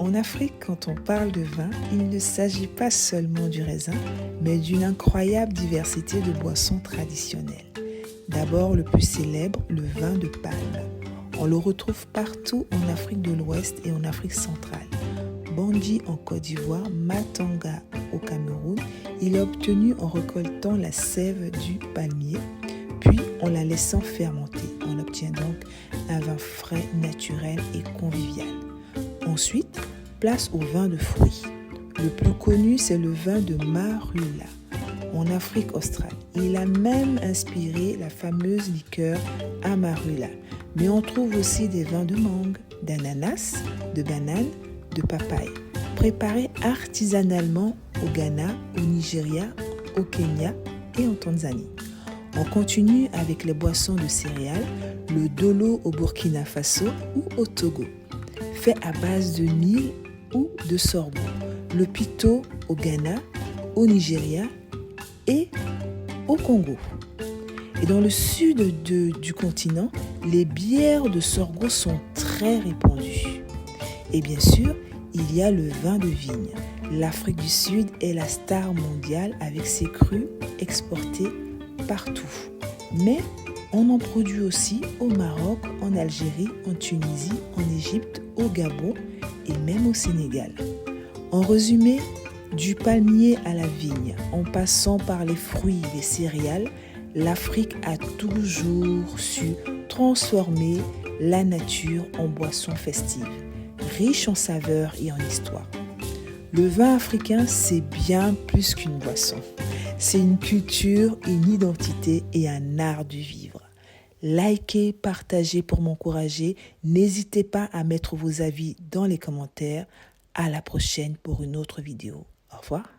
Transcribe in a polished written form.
En Afrique, quand on parle de vin, il ne s'agit pas seulement du raisin, mais d'une incroyable diversité de boissons traditionnelles. D'abord, le plus célèbre, le vin de palme. On le retrouve partout en Afrique de l'Ouest et en Afrique centrale. Bandji en Côte d'Ivoire, Matanga au Cameroun, il est obtenu en récoltant la sève du palmier, puis en la laissant fermenter. On obtient donc un vin frais, naturel et convivial. Ensuite, place au vin de fruits. Le plus connu, c'est le vin de Marula, en Afrique australe. Il a même inspiré la fameuse liqueur Amarula. Mais on trouve aussi des vins de mangue, d'ananas, de banane, de papaye, préparés artisanalement au Ghana, au Nigeria, au Kenya et en Tanzanie. On continue avec les boissons de céréales, le dolo au Burkina Faso ou au Togo, fait à base de mil ou de sorgho, le pito au Ghana, au Nigeria et au Congo. Et dans le sud du continent, les bières de sorgho sont très répandues. Et bien sûr, il y a le vin de vigne. L'Afrique du Sud est la star mondiale avec ses crus exportés partout. Mais on en produit aussi au Maroc, en Algérie, en Tunisie, en Égypte, au Gabon et même au Sénégal. En résumé, du palmier à la vigne, en passant par les fruits et les céréales, l'Afrique a toujours su transformer la nature en boisson festive, riche en saveurs et en histoire. Le vin africain, c'est bien plus qu'une boisson. C'est une culture, une identité et un art du vivre. Likez, partagez pour m'encourager. N'hésitez pas à mettre vos avis dans les commentaires. À la prochaine pour une autre vidéo. Au revoir.